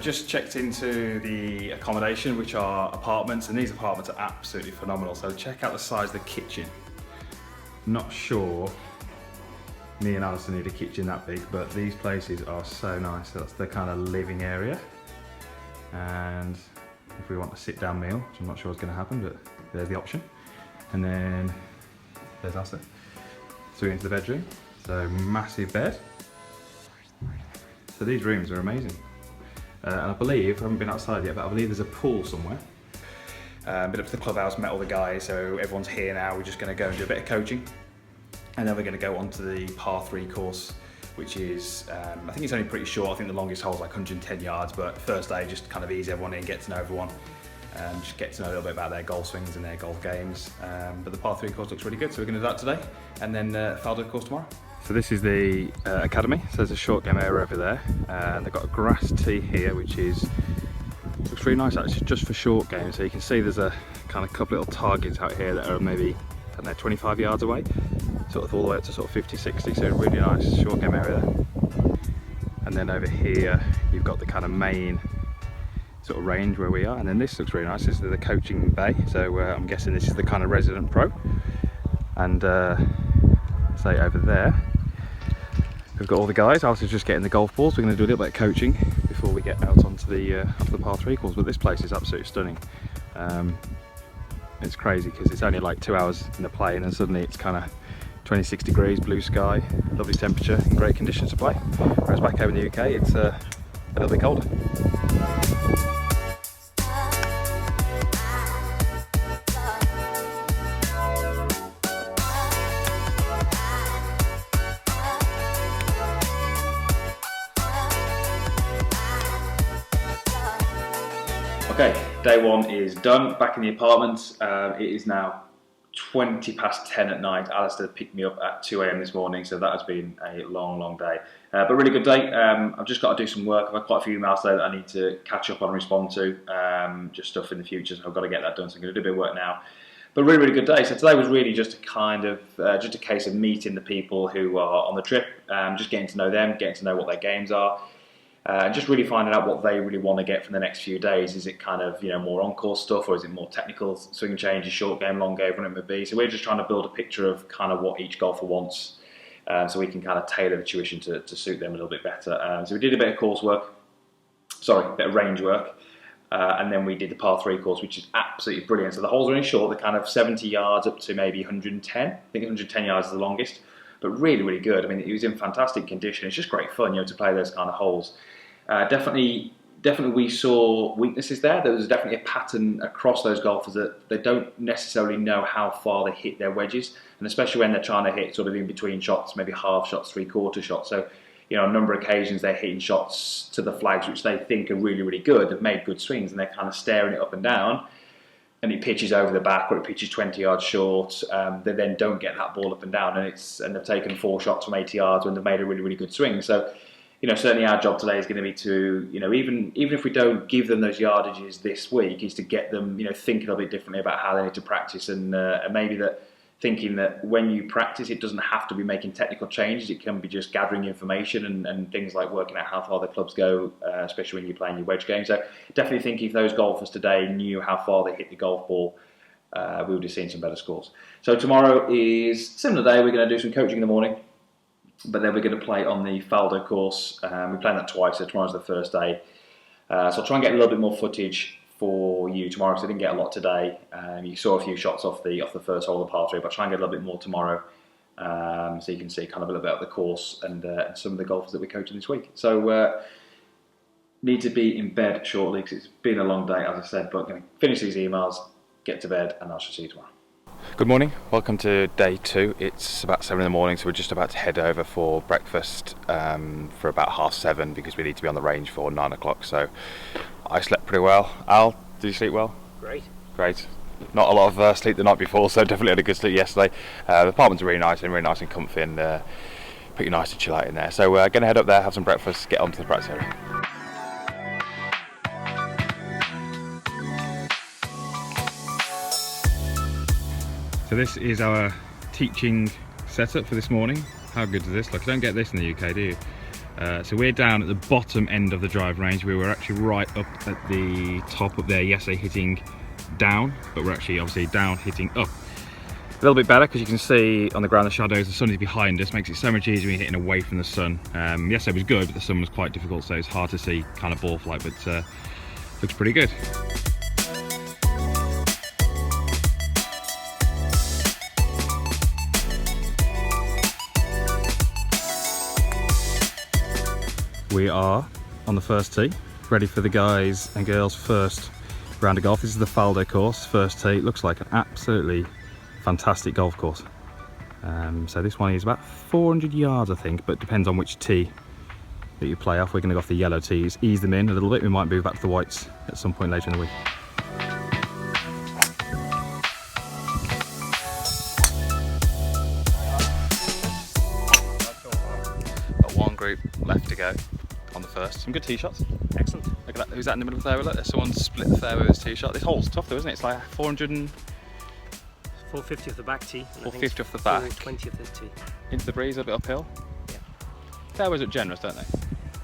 just checked into the accommodation, which are apartments, and these apartments are absolutely phenomenal. So check out the size of the kitchen. Not sure me and Alison need a kitchen that big, but these places are so nice. So that's the kind of living area. And if we want a sit down meal, which I'm not sure is going to happen, but there's the option. And then there's Alison. So we're into the bedroom. So massive bed. So these rooms are amazing. And I believe, I haven't been outside yet, but I believe there's a pool somewhere. Been up to the clubhouse, met all the guys, so everyone's here now. We're just going to go and do a bit of coaching. And then we're going to go on to the par 3 course, which is, I think it's only pretty short. I think the longest hole is like 110 yards, but first day, just kind of ease everyone in, get to know everyone, just get to know a little bit about their golf swings and their golf games. But the par 3 course looks really good, so we're going to do that today, and then Vale Do course tomorrow. So this is the academy, so there's a short game area over there, and they've got a grass tee here, which looks really nice actually, just for short games. So you can see there's a kind of couple little targets out here that are maybe, I don't know, 25 yards away, sort of all the way up to sort of 50, 60, so really nice short game area there. And then over here, you've got the kind of main sort of range where we are, and then this looks really nice. This is the coaching bay, so I'm guessing this is the kind of resident pro. And say over there, we've got all the guys. Alison's just getting the golf balls. We're going to do a little bit of coaching before we get out onto the par 3 course. But this place is absolutely stunning. It's crazy because it's only like 2 hours in the plane, and suddenly it's kind of 26 degrees, blue sky, lovely temperature, and great conditions to play. Whereas back home in the UK, it's a little bit colder. Okay, day 1 is done, back in the apartment. It is now 20 past 10 at night. Alistair picked me up at 2 AM this morning, so that has been a long day. But really good day. I've just got to do some work. I've had quite a few emails there that I need to catch up on and respond to, just stuff in the future, so I've got to get that done, so I'm going to do a bit of work now. But really good day. So today was really just a kind of, just a case of meeting the people who are on the trip, just getting to know them, getting to know what their games are. Just really finding out what they really want to get from the next few days. Is it kind of, more on-course stuff, or is it more technical swing changes, short game, long game, whatever it may be? So we're just trying to build a picture of kind of what each golfer wants, so we can kind of tailor the tuition to suit them a little bit better. So we did a bit of a bit of range work, and then we did the par 3 course, which is absolutely brilliant. So the holes are only short, they're kind of 70 yards up to maybe 110. I think 110 yards is the longest, but really good. I mean, it was in fantastic condition. It's just great fun, to play those kind of holes. Definitely we saw weaknesses there. There was definitely a pattern across those golfers that they don't necessarily know how far they hit their wedges, and especially when they're trying to hit sort of in between shots, maybe half shots, 3/4 shots. So, on a number of occasions they're hitting shots to the flags which they think are really good. They've made good swings, and they're kind of staring it up and down, and it pitches over the back, or it pitches 20 yards short. They then don't get that ball up and down, and they've taken 4 shots from 80 yards when they've made a really good swing. So, certainly our job today is going to be to, even if we don't give them those yardages this week, is to get them, thinking a little bit differently about how they need to practice, and maybe that thinking that when you practice, it doesn't have to be making technical changes. It can be just gathering information and things like working out how far the clubs go, especially when you're playing your wedge game. So definitely think if those golfers today knew how far they hit the golf ball, we would have seen some better scores. So tomorrow is a similar day. We're going to do some coaching in the morning, but then we're going to play on the Vale Do course. We're playing that twice, so tomorrow's the first day. So I'll try and get a little bit more footage for you tomorrow, because I didn't get a lot today. You saw a few shots off the first hole of the par 3, but I'll try and get a little bit more tomorrow, so you can see kind of a little bit of the course and some of the golfers that we're coaching this week. So need to be in bed shortly, because it's been a long day, as I said, but I'm going to finish these emails, get to bed, and I shall see you tomorrow. Good morning, welcome to day 2. It's about 7 in the morning, so we're just about to head over for breakfast for about 7:30, because we need to be on the range for 9 o'clock. So I slept pretty well. Al, did you sleep well? Great. Not a lot of sleep the night before, so definitely had a good sleep yesterday. The apartments are really nice and comfy, and pretty nice to chill out in there. So we're going to head up there, have some breakfast, get on to the practice area. So this is our teaching setup for this morning. How good does this look? You don't get this in the UK, do you? So we're down at the bottom end of the drive range. We were actually right up at the top up there yesterday hitting down, but we're actually obviously down hitting up. A little bit better because you can see on the ground the shadows, the sun is behind us, makes it so much easier when you're hitting away from the sun. Yesterday was good, but the sun was quite difficult, so it's hard to see kind of ball flight, but looks pretty good. We are on the first tee, ready for the guys and girls' first round of golf. This is the Faldo course, first tee. It looks like an absolutely fantastic golf course. So this one is about 400 yards I think, but depends on which tee that you play off. We're going to go off the yellow tees, ease them in a little bit. We might move back to the whites at some point later in the week. Got one group left to go on the first. Some good tee shots. Excellent. Look at that. Who's that in the middle of the fairway? Look, there's someone split the fairway with his tee shot. This hole's tough though, isn't it? It's like 450 off the back tee. 450 off the back. 420 off the tee. Into the breeze, a bit uphill. Yeah. Fairways look generous, don't they?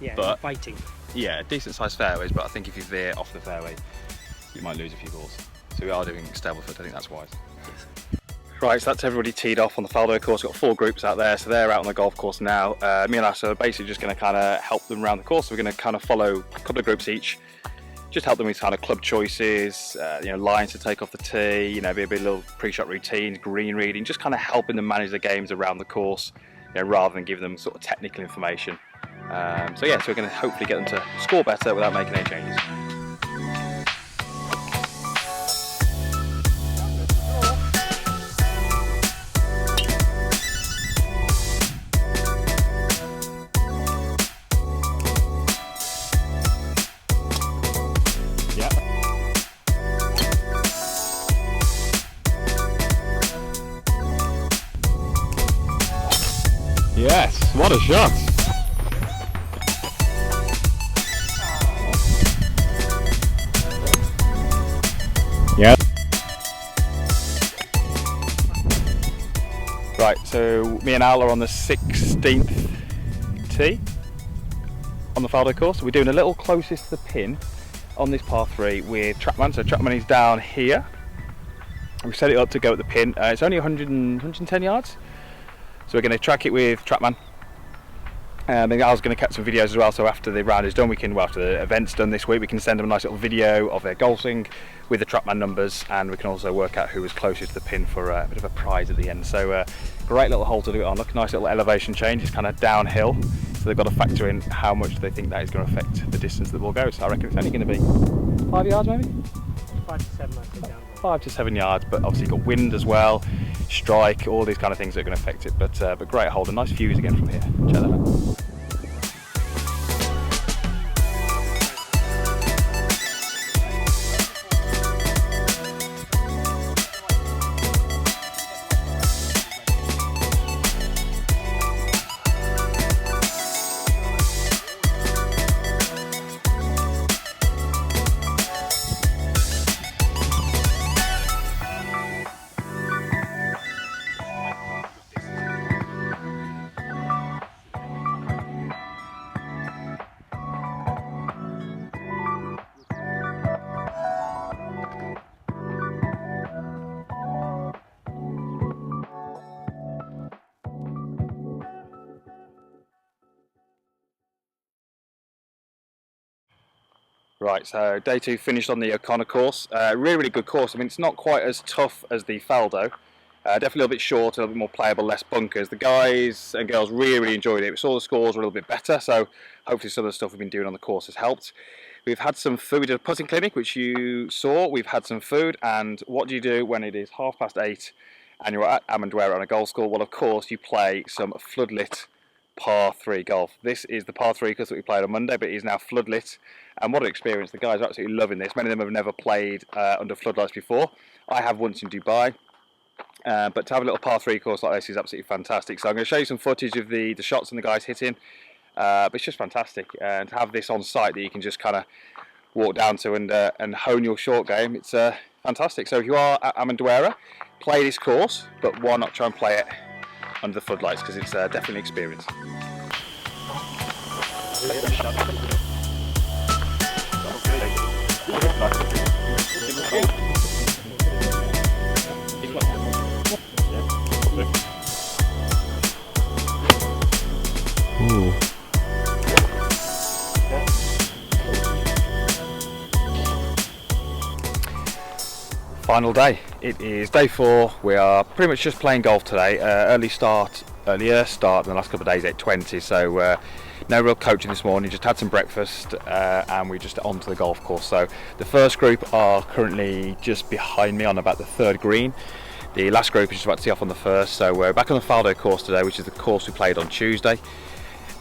Yeah, but biting. Yeah, decent sized fairways, but I think if you veer off the fairway, you might lose a few balls. So we are doing Stableford, I think that's wise. Yes. Right, so that's everybody teed off on the Faldo course. We've got 4 groups out there, so they're out on the golf course now. Me and Asa are basically just going to kind of help them around the course. So we're going to kind of follow a couple of groups each, just help them with kind of club choices, lines to take off the tee, be a bit little pre-shot routines, green reading, just kind of helping them manage the games around the course, rather than giving them sort of technical information. So we're going to hopefully get them to score better without making any changes. Yes, what a shot! Yeah. Right, so me and Al are on the 16th tee on the Faldo course. We're doing a little closest to the pin on this par 3 with Trackman. So Trackman is down here. We've set it up to go at the pin. It's only 110 yards. So we're going to track it with Trackman. And I was going to catch some videos as well, so after the round is done, after the event's done this week, we can send them a nice little video of their golfing with the Trackman numbers, and we can also work out who was closest to the pin for a bit of a prize at the end. So great little hole to do it on. Look, nice little elevation change. It's kind of downhill, so they've got to factor in how much they think that is going to affect the distance the ball goes. So I reckon it's only going to be 5 yards maybe? 5 to 7 I think down. 5 to 7 yards, but obviously you've got wind as well, strike, all these kind of things that are going to affect it. But great hole, and nice views again from here. Check that out. Right, so day 2 finished on the O'Connor course. Really good course. I mean, it's not quite as tough as the Faldo. Definitely a little bit shorter, a little bit more playable, less bunkers. The guys and girls really enjoyed it. We saw the scores were a little bit better, so hopefully some of the stuff we've been doing on the course has helped. We've had some food at a putting clinic, which you saw. We've had some food, and what do you do when it is 8:30 and you're at Amendoeira on a golf school? Well, of course, you play some floodlit par 3 golf. This is the par 3 course that we played on Monday, but it is now floodlit, and what an experience. The guys are absolutely loving this. Many of them have never played under floodlights before. I have once in Dubai, but to have a little par 3 course like this is absolutely fantastic. So I'm going to show you some footage of the shots and the guys hitting, but it's just fantastic, and to have this on site that you can just kind of walk down to and hone your short game, it's fantastic. So if you are at Amendoeira, play this course, but why not try and play it under the floodlights, because it's definitely an experience. Ooh. Final day. It is day 4. We are pretty much just playing golf today. Earlier start than the last couple of days, 8:20. So no real coaching this morning. Just had some breakfast and we're just onto the golf course. So the first group are currently just behind me on about the 3rd green. The last group is just about to tee off on the 1st. So we're back on the Vale Do course today, which is the course we played on Tuesday.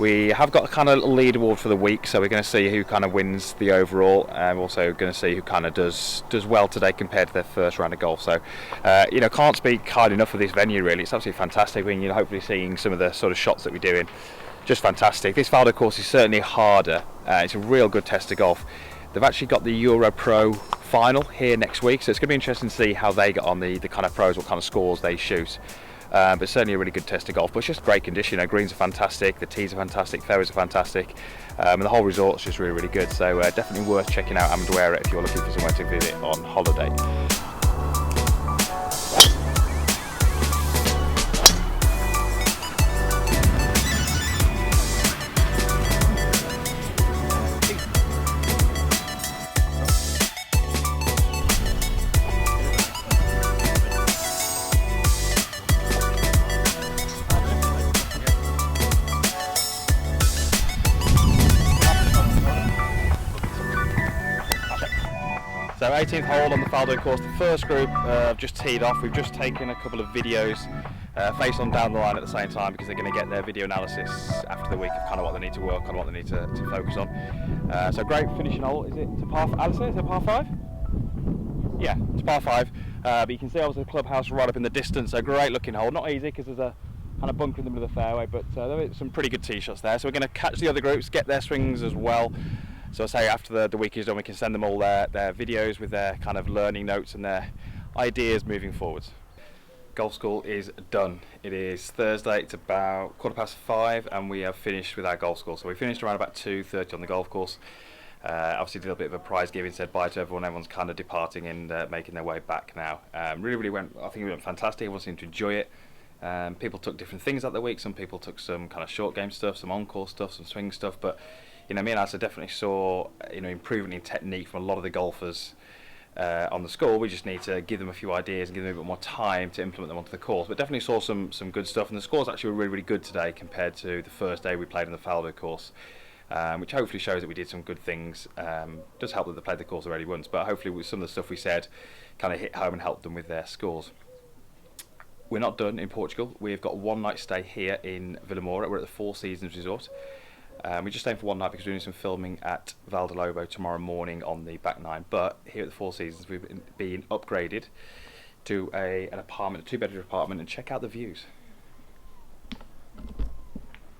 We have got a kind of little leaderboard for the week, so we're going to see who kind of wins the overall. We're also going to see who kind of does well today compared to their first round of golf. So, can't speak hard enough of this venue. Really, it's absolutely fantastic. When you're hopefully seeing some of the sort of shots that we're doing, just fantastic. This Vale Do course is certainly harder. It's a real good test of golf. They've actually got the Euro Pro final here next week, so it's going to be interesting to see how they get on the kind of pros, what kind of scores they shoot. But certainly a really good test of golf. But it's just great condition. Greens are fantastic, the tees are fantastic, fairways are fantastic, and the whole resort's just really, really good. So definitely worth checking out Amendoeira if you're looking for somewhere to visit on holiday. So 18th hole on the Vale Do course. The first group have just teed off. We've just taken a couple of videos face on down the line at the same time because they're going to get their video analysis after the week of kind of what they need to work on, what they need to focus on. So great finishing hole. Is it to par? Alistair, is it par 5? Yeah, it's par 5. But you can see obviously the clubhouse right up in the distance. A great looking hole. Not easy because there's a kind of bunker in the middle of the fairway, but there are some pretty good tee shots there. So we're going to catch the other groups, get their swings as well. So I say after the week is done, we can send them all their videos with their kind of learning notes and their ideas moving forwards. Golf school is done. It is Thursday, it's about 5:15 and we have finished with our golf school. So we finished around about 2:30 on the golf course. Obviously did a bit of a prize giving, said bye to everyone. Everyone's kind of departing and making their way back now. Really went, I think it went fantastic. Everyone seemed to enjoy it. People took different things out the week. Some people took some kind of short game stuff, some on-course stuff, some swing stuff, but me and Alistair definitely saw improvement in technique from a lot of the golfers on the score. We just need to give them a few ideas and give them a bit more time to implement them onto the course. But definitely saw some good stuff, and the scores actually were really good today compared to the first day we played on the Vale Do course, which hopefully shows that we did some good things. Does help that they played the course already once, but hopefully with some of the stuff we said kind of hit home and helped them with their scores. We're not done in Portugal. We've got one night stay here in Vilamora. We're at the Four Seasons Resort. We're just staying for one night because we're doing some filming at Vale Do Lobo tomorrow morning on the back 9. But here at the Four Seasons, we've been upgraded to an apartment, a 2-bedroom apartment, and check out the views.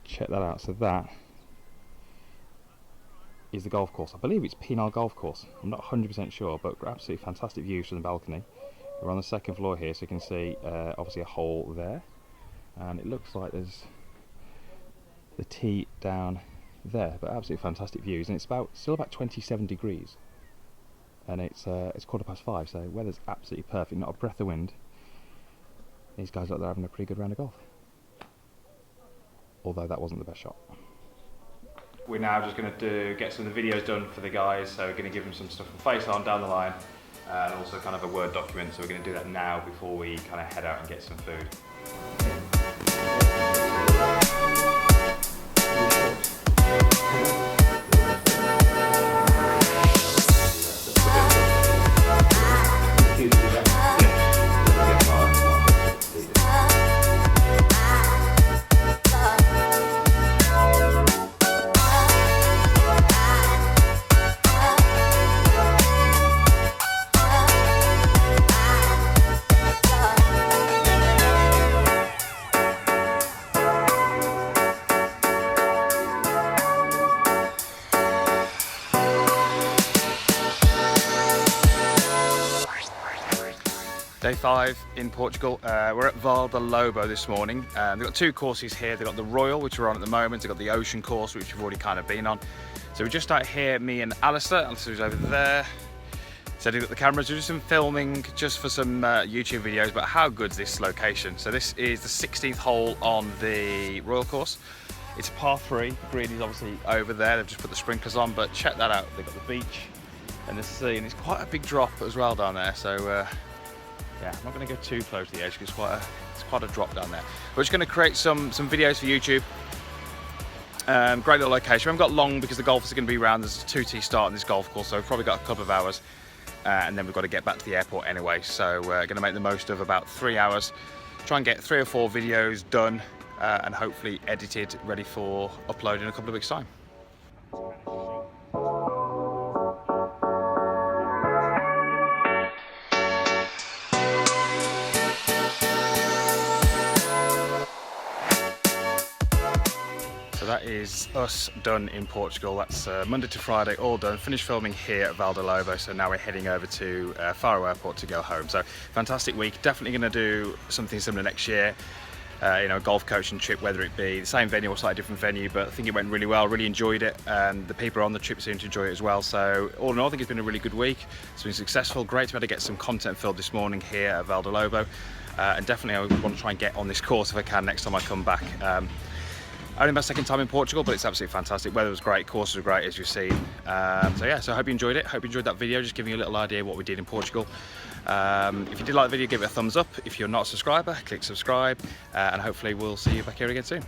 Check that out. So that is the golf course. I believe it's Penal Golf Course. I'm not 100% sure, but absolutely fantastic views from the balcony. We're on the 2nd floor here, so you can see obviously a hole there, and it looks like there's the tee down there, but absolutely fantastic views, and it's still about 27 degrees, and it's 5:15, so weather's absolutely perfect, not a breath of wind. These guys look like they're having a pretty good round of golf, although that wasn't the best shot. We're now just going to get some of the videos done for the guys, so we're going to give them some stuff from face on down the line, and also kind of a Word document, so we're going to do that now before we kind of head out and get some food. Day 5 in Portugal. We're at Vale Do Lobo this morning. They've got 2 courses here. They've got the Royal, which we're on at the moment. They've got the Ocean course, which we've already kind of been on. So we're just out here, me and Alistair. Alistair's over there. Setting up the cameras. We're doing some filming just for some YouTube videos about how good's this location. So this is the 16th hole on the Royal course. It's a par 3. The green is obviously over there. They've just put the sprinklers on, but check that out. They've got the beach and the sea, and it's quite a big drop as well down there. So yeah, I'm not going to go too close to the edge because it's quite a drop down there. We're just going to create some videos for YouTube. Great little location. We haven't got long because the golfers are going to be around. There's a 2 tee start on this golf course, so we've probably got a couple of hours. And then we've got to get back to the airport anyway. So we're going to make the most of about 3 hours. Try and get 3 or 4 videos done and hopefully edited, ready for upload in a couple of weeks' time. So that is us done in Portugal. That's Monday to Friday, all done. Finished filming here at Vale Do Lobo, so now we're heading over to Faro Airport to go home. So fantastic week. Definitely going to do something similar next year. You know, a golf coaching trip, whether it be the same venue or slightly different venue, but I think it went really well. Really enjoyed it, and the people on the trip seem to enjoy it as well. So all in all, I think it's been a really good week. It's been successful. Great to be able to get some content filled this morning here at Vale Do Lobo, and definitely I want to try and get on this course if I can next time I come back. Only my 2nd time in Portugal, but it's absolutely fantastic. Weather was great, courses were great, as you've seen. So yeah, so I hope you enjoyed it. Hope you enjoyed that video, just giving you a little idea of what we did in Portugal. If you did like the video, give it a thumbs up. If you're not a subscriber, click subscribe, and hopefully we'll see you back here again soon.